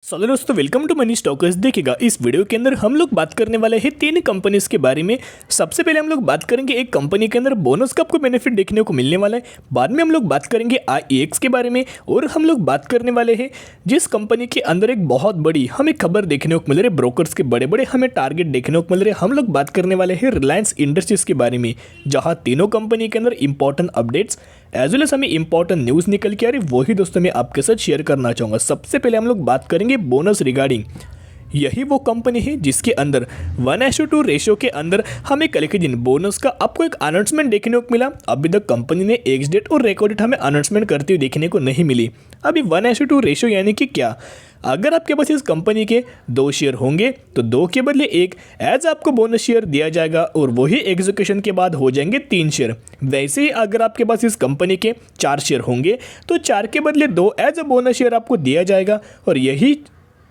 Hello दोस्तों, welcome to money stalkers. देखिएगा, इस वीडियो के अंदर हम लोग बात करने वाले हैं तीन कंपनीज के बारे में। सबसे पहले हम लोग बात करेंगे एक कंपनी के अंदर बोनस का आपको बेनिफिट देखने को मिलने वाला है। बाद में हम लोग बात करेंगे IEX के बारे में, और हम लोग बात करने वाले हैं जिस कंपनी के अंदर एक बहुत बड़ी हमें खबर देखने को मिल रही है, ब्रोकर्स के बड़े बड़े हमें टारगेट देखने को मिल रहे हैं। हम लोग बात करने वाले हैं रिलायंस इंडस्ट्रीज के बारे में, जहाँ तीनों कंपनी के अंदर important updates as well as हमें इंपॉर्टेंट न्यूज़ निकल के आ रही, वही दोस्तों मैं आपके साथ शेयर करना चाहूँगा। सबसे पहले हम लोग बात करेंगे बोनस रिगार्डिंग। यही वो कंपनी है जिसके अंदर 1:2 रेशो के अंदर हमें कल के दिन बोनस का आपको एक अनाउंसमेंट देखने को मिला। अभी तक कंपनी ने एक्स डेट और रिकॉर्ड डेट हमें अनाउंसमेंट करते हुए देखने को नहीं मिली। अभी 1:2 रेशो यानी कि क्या, अगर आपके पास इस कंपनी के 2 शेयर होंगे तो 2 के बदले 1 एज आपको बोनस शेयर दिया जाएगा, और वही एग्जीक्यूशन के बाद हो जाएंगे 3 शेयर। वैसे ही अगर आपके पास इस कंपनी के 4 शेयर होंगे तो 4 के बदले 2 एज अ बोनस शेयर आपको दिया जाएगा, और यही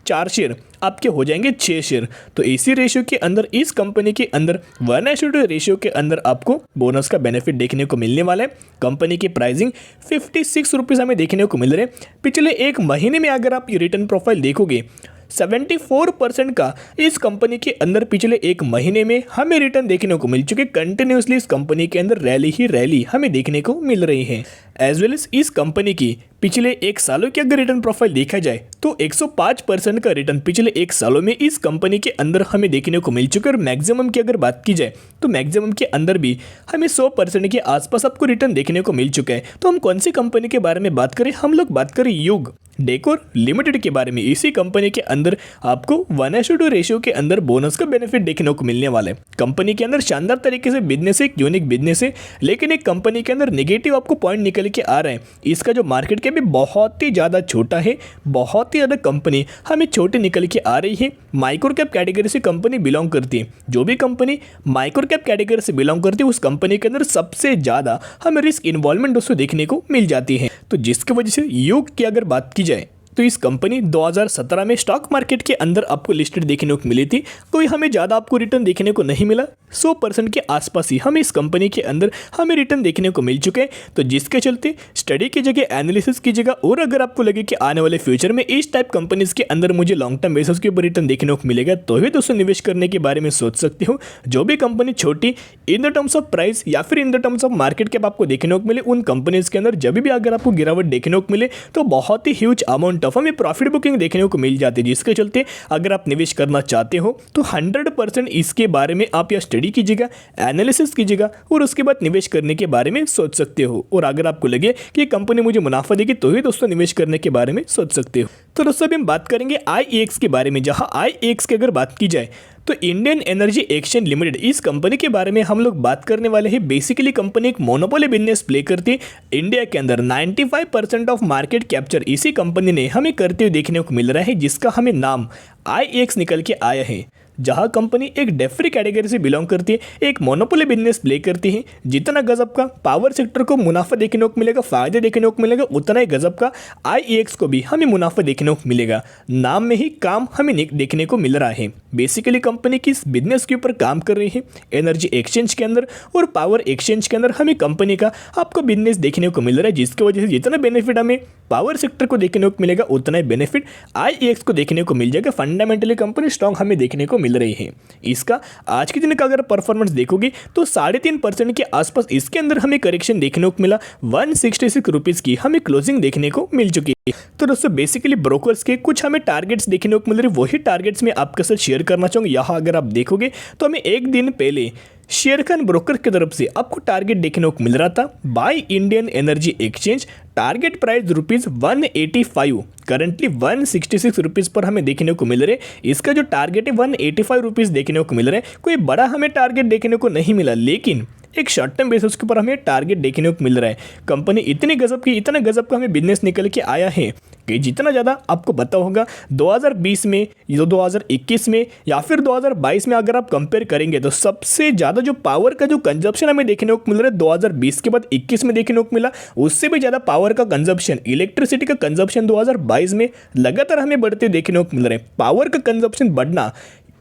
4 शेयर आपके हो जाएंगे 6 शेयर। तो इसी रेशियो के अंदर इस कंपनी के अंदर 1:2 रेशियो के अंदर आपको बोनस का बेनिफिट देखने को मिलने वाला है। कंपनी की प्राइसिंग 56 रुपीज़ हमें देखने को मिल रहे हैं। पिछले एक महीने में अगर आप ये रिटर्न प्रोफाइल देखोगे, 74% का इस कंपनी के अंदर पिछले एक महीने में हमें रिटर्न देखने को मिल चुके। कंटिन्यूसली इस कंपनी के अंदर रैली ही रैली हमें देखने को मिल रही है। एज वेल एस इस कंपनी की पिछले एक सालों की अगर रिटर्न प्रोफाइल देखा जाए तो 105% का रिटर्न पिछले एक सालों में इस कंपनी के अंदर हमें देखने को मिल चुके। और मैक्सिमम की अगर बात की जाए तो मैक्सिमम के अंदर भी हमें 100% के आसपास आपको रिटर्न देखने को मिल चुका है। तो हम कौन सी कंपनी के बारे में बात करें, हम लोग बात करें युग डेकोर लिमिटेड के बारे में। इसी कंपनी के अंदर आपको 1:2 रेशियो के अंदर बोनस का बेनिफिट देखने को मिलने वाला है। कंपनी के अंदर शानदार तरीके से बिजनेस है, एक यूनिक बिजनेस है, लेकिन एक कंपनी के अंदर नेगेटिव आपको पॉइंट निकल के आ रहा है। इसका जो मार्केट कैप भी बहुत ही ज़्यादा छोटा है, बहुत ही ज़्यादा कंपनी हमें छोटी निकल के आ रही है। माइक्रो कैप कैटेगरी से कंपनी बिलोंग करती है। जो भी कंपनी माइक्रो कैप कैटेगरी से बिलोंग करती है उस कंपनी के अंदर सबसे ज़्यादा हमें रिस्क इन्वॉल्वमेंट दोस्तों देखने को मिल जाती है। तो जिसकी वजह से युग की अगर बात की जाए तो इस कंपनी 2017 में स्टॉक मार्केट के अंदर आपको लिस्टेड देखने को मिली थी। कोई हमें ज़्यादा आपको रिटर्न देखने को नहीं मिला, 100% के आसपास ही हमें इस कंपनी के अंदर हमें रिटर्न देखने को मिल चुके हैं। तो जिसके चलते स्टडी की जगह एनालिसिस की जगह, और अगर आपको लगे कि आने वाले फ्यूचर में इस टाइप कंपनीज के अंदर मुझे लॉन्ग टर्म बेसिस के ऊपर रिटर्न देखने को मिलेगा, तो ही दोस्तों निवेश करने के बारे में सोच सकते हो। जो भी कंपनी छोटी in the terms of price या फिर in the terms of market cap आपको देखने को मिले, उन कंपनीज के अंदर जब भी अगर आपको गिरावट देखने को मिले तो बहुत ही ह्यूज अमाउंट ऑफ हमें प्रॉफिट बुकिंग देखने को मिल जाती है। जिसके चलते अगर आप निवेश करना चाहते हो तो 100% इसके बारे में आप या स्टडी कीजिएगा, एनालिसिस कीजिएगा, और उसके बाद निवेश करने के बारे में सोच सकते हो। और अगर आपको लगे कि कंपनी मुझे मुनाफा देगी तो ही दोस्तों निवेश करने के बारे में सोच सकते हो। तो दोस्तों अभी हम बात करेंगे IEX के बारे में। जहां IEX की अगर बात की जाए तो इंडियन एनर्जी एक्सचेंज लिमिटेड, इस कंपनी के बारे में हम लोग बात करने वाले हैं। बेसिकली कंपनी एक मोनोपोली बिजनेस प्ले करती है इंडिया के अंदर। 95% ऑफ मार्केट कैप्चर इसी कंपनी ने हमें करते हुए देखने को मिल रहा है, जिसका हमें नाम IEX निकल के आया है। जहां कंपनी एक डेफरी कैटेगरी से बिलोंग करती है, एक मोनोपोली बिजनेस प्ले करती है। जितना गजब का पावर सेक्टर को मुनाफा देखने को मिलेगा, फायदे देखने को मिलेगा, उतना ही गजब का IEX को भी हमें मुनाफा देखने को मिलेगा। नाम में ही काम हमें देखने को मिल रहा है। बेसिकली कंपनी किस बिजनेस के ऊपर काम कर रही है, एनर्जी एक्सचेंज के अंदर और पावर एक्सचेंज के अंदर हमें कंपनी का आपको बिजनेस देखने को मिल रहा है। जिसकी वजह से जितना बेनिफिट हमें पावर सेक्टर को देखने को मिलेगा, उतना ही बेनिफिट IEX को देखने को मिल जाएगा। फंडामेंटली कंपनी स्ट्रॉन्ग हमें देखने को मिल रही है। इसका आज के दिन का अगर परफॉर्मेंस देखोगे तो 3.5% के आसपास इसके अंदर हमें करेक्शन देखने को मिला। 166 रुपीज़ की हमें क्लोजिंग देखने को मिल चुकी है। तो दोस्तों बेसिकली ब्रोकर्स के कुछ हमें टारगेट्स देखने को मिल रहे, वही टारगेट्स मैं आपके साथ शेयर करना चाहूँगा। यहाँ अगर आप देखोगे तो हमें एक दिन पहले शेयर खान ब्रोकर की तरफ से आपको टारगेट देखने को मिल रहा था। By Indian energy exchange, target price ₹185, currently 166 rupees पर हमें देखने को मिल रहे। इसका जो टारगेट है 185 रुपीज़ देखने को मिल रहा है। कोई बड़ा हमें टारगेट देखने को नहीं मिला, लेकिन एक शॉर्ट टर्म बेसिस के ऊपर हमें टारगेट देखने को मिल रहा है। कंपनी इतने गजब की, इतना गजब का हमें बिजनेस निकल के आया है कि जितना ज़्यादा आपको पता होगा 2020 में, 2021 में या फिर 2022 में अगर आप कंपेयर करेंगे तो सबसे ज़्यादा जो पावर का जो कंजप्शन हमें देखने को मिल रहा है 2020 के बाद 21 में देखने को मिला। उससे भी ज़्यादा पावर का कंजप्शन, इलेक्ट्रिसिटी का कंजप्शन 2022 में लगातार हमें बढ़ते देखने को मिल रहा है। पावर का कंजप्शन बढ़ना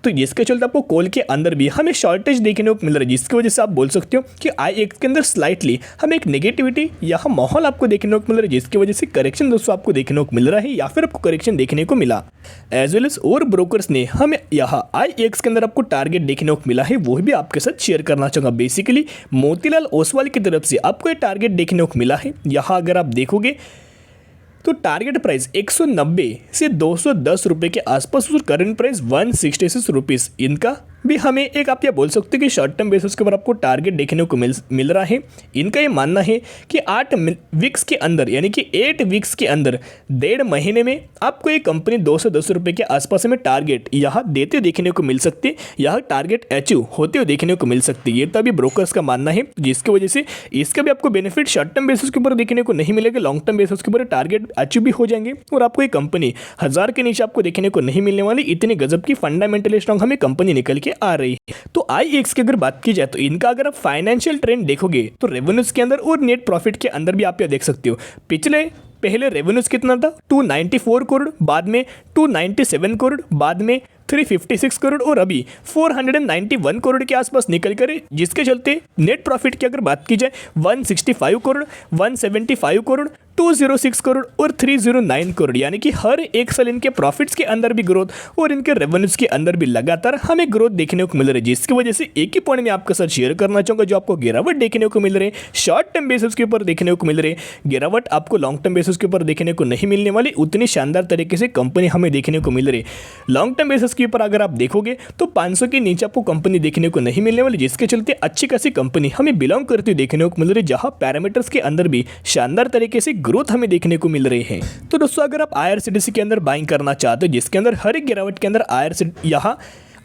तो जिसके चलते आपको कॉल के अंदर भी हमें शॉर्टेज देखने को मिल रहा है, जिसकी वजह से आप बोल सकते हो कि IEX के अंदर स्लाइटली हमें एक नेगेटिविटी या माहौल आपको देखने को मिल रहा है, जिसकी वजह से करेक्शन दोस्तों आपको देखने को मिल रहा है या फिर आपको करेक्शन देखने को मिला। एज वेल एज और ब्रोकर्स ने हमें यहाँ IEX के अंदर आपको टारगेट देखने को मिला है, वो भी आपके साथ शेयर करना चाहूँगा। बेसिकली मोतीलाल ओसवाल की तरफ से आपको ये टारगेट देखने को मिला है। यहाँ अगर आप देखोगे तो टारगेट प्राइस 190 से 210 रुपये के आसपास और करंट प्राइस 166 रुपीज़, इनका भी हमें एक आप यह बोल सकते हो कि शॉर्ट टर्म बेसिस के ऊपर आपको टारगेट देखने को मिल रहा है। इनका ये मानना है कि 8 वीक्स के अंदर यानी कि 8 वीक्स के अंदर 1.5 महीने में आपको ये कंपनी 210 रुपये के आसपास में टारगेट यहाँ देते देखने को मिल सकती है, यह टारगेट अचीव होते हुए देखने को मिल सकती है। ये तभी ब्रोकर्स का मानना है, जिसकी वजह से इसका भी आपको बेनिफिट शॉर्ट टर्म बेसिस के ऊपर देखने को नहीं मिलेगा, लॉन्ग टर्म बेसिस के ऊपर टारगेट अचीव भी हो जाएंगे और आपको ये कंपनी 1000 के नीचे आपको देखने को नहीं मिलने वाली। इतनी गजब की फंडामेंटली स्ट्रॉन्ग हमें कंपनी निकल के आ रही है। तो IEX की अगर बात की जाए तो इनका अगर आप फाइनेंशियल ट्रेंड देखोगे तो रेवेन्यूज के अंदर और नेट प्रॉफिट के अंदर भी आप यह देख सकते हो। पहले रेवेन्यूज कितना था 294 करोड़, बाद में 297 करोड़, बाद में 356 करोड़ और अभी 491 करोड़ के आसपास निकल कर, जिसके चलते नेट प्रॉफिट की अगर बात की जाए 165 करोड़, 175 करोड़, 206 करोड़ और 309 करोड़, यानी कि हर एक साल इनके प्रॉफिट्स के अंदर भी ग्रोथ और इनके रेवेन्यूज के अंदर भी लगातार हमें ग्रोथ देखने को मिल रही है। जिसकी वजह से एक ही पॉइंट में आपके साथ शेयर करना चाहूँगा, जो आपको गिरावट देखने को मिल रही है शॉर्ट टर्म बेसिस के ऊपर देखने को मिल रही है, गिरावट आपको लॉन्ग टर्म बेसिस के ऊपर देखने को नहीं मिलने वाली। उतनी शानदार तरीके से कंपनी हमें देखने को मिल रही है। लॉन्ग टर्म बेसिस के ऊपर अगर आप देखोगे तो 500 के नीचे आपको कंपनी देखने को नहीं मिलने वाली, जिसके चलते अच्छी खासी कंपनी हमें बिलोंग करती हुई देखने को मिल रही है, जहां पैरामीटर्स के अंदर भी शानदार तरीके से ग्रोथ हमें देखने को मिल रही है। तो दोस्तों अगर आप IRCTC के अंदर बाइंग करना चाहते हो, जिसके अंदर हर एक गिरावट के अंदर यहाँ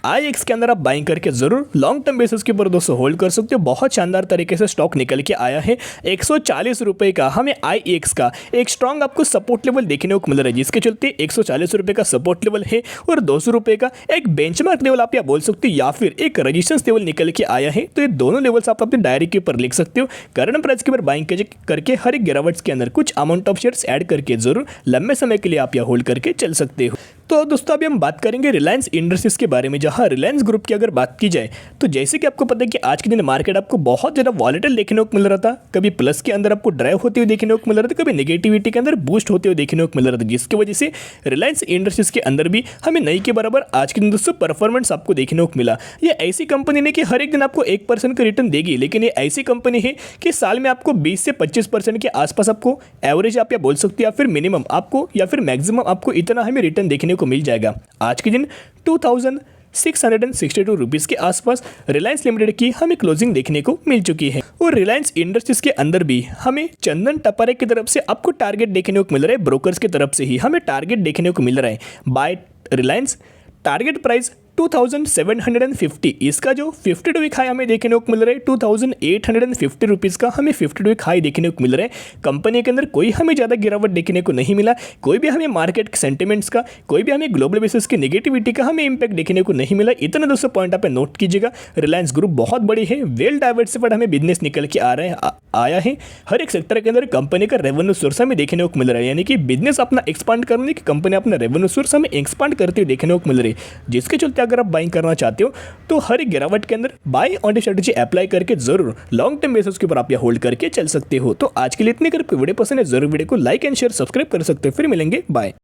IEX के अंदर आप बाइंग करके जरूर लॉन्ग टर्म बेसिस के ऊपर दोस्तों होल्ड कर सकते हो। बहुत शानदार तरीके से स्टॉक निकल के आया है। 140 रुपये का हमें IEX का एक स्ट्रॉन्ग आपको सपोर्ट लेवल देखने को मिल रहा है, जिसके चलते 140 रुपये का सपोर्ट लेवल है और 200 रुपये का एक बेंचमार्क लेवल आप या बोल सकते हो या फिर एक रेजिस्टेंस लेवल निकल के आया है। तो ये दोनों लेवल्स आप अपनी डायरी के ऊपर लिख सकते हो। करंट प्राइस के ऊपर बाइंग करके हर एक गिरावट के अंदर कुछ अमाउंट ऑफ शेयर्स ऐड करके जरूर लंबे समय के लिए आप यह होल्ड करके चल सकते हो। तो दोस्तों अभी हम बात करेंगे रिलायंस इंडस्ट्रीज के बारे में, जहां रिलायंस ग्रुप की अगर बात की जाए तो जैसे कि आपको पता है कि आज के दिन मार्केट आपको बहुत ज़्यादा वॉलेटाइल देखने को मिल रहा था, कभी प्लस के अंदर आपको ड्राइव होते हुए देखने को मिल रहा था, कभी नेगेटिविटी के अंदर बूस्ट होते हुए देखने को मिल रहा था, जिसकी वजह से रिलायंस इंडस्ट्रीज के अंदर भी हमें नई के बराबर आज के दिन दोस्तों परफॉर्मेंस आपको देखने को मिला। ये ऐसी कंपनी ने कि हर एक दिन आपको 1% का रिटर्न देगी, लेकिन ये ऐसी कंपनी है कि साल में आपको 20 से 25% के आसपास आपको एवरेज आप या बोल सकते हो या फिर मिनिमम आपको या फिर मैक्सिमम आपको इतना हमें रिटर्न देखने को मिल जाएगा। आज के दिन 2662 रुपीज़ के आसपास रिलायंस लिमिटेड की हमें क्लोजिंग देखने को मिल चुकी है। और रिलायंस इंडस्ट्रीज के अंदर भी हमें चंदन टपारे की तरफ से आपको टारगेट देखने को मिल रहा है, ब्रोकर्स की तरफ से ही हमें टारगेट देखने को मिल रहा है। बाय रिलायंस टारगेट प्राइस 2750, इसका जो 52 वीक हाई हमें देखने को मिल रहा है 2850 रुपीज़ का हमें 52 वीक हाई देखने को मिल रहा है। कंपनी के अंदर कोई हमें ज़्यादा गिरावट देखने को नहीं मिला, कोई भी हमें मार्केट सेंटिमेंट्स का, कोई भी हमें ग्लोबल बेसिस की नेगेटिविटी का हमें इंपैक्ट देखने को नहीं मिला। इतना दोस्तों पॉइंट आप नोट कीजिएगा। रिलायंस ग्रुप बहुत बड़ी है, वेल डाइवर्सिफाइड हमें बिजनेस निकल के आया है। हर एक सेक्टर के अंदर कंपनी का रेवेन्यू सोर्स हमें देखने को मिल रहा है, यानी कि बिजनेस अपना एक्सपांड करने की कंपनी अपना रेवेन्यू सोर्स हमें एक्सपांड करते हुए देखने को मिल रही है, जिसके चलते अगर आप बाइंग करना चाहते हो तो हर एक गिरावट के अंदर बाय ऑन स्ट्रेटजी अप्लाई करके जरूर लॉन्ग टर्म बेसिस के ऊपर आप होल्ड करके चल सकते हो। तो आज के लिए इतने कर वीडियो पसंद है जरूर वीडियो को लाइक एंड शेयर सब्सक्राइब कर सकते हो। फिर मिलेंगे, बाय।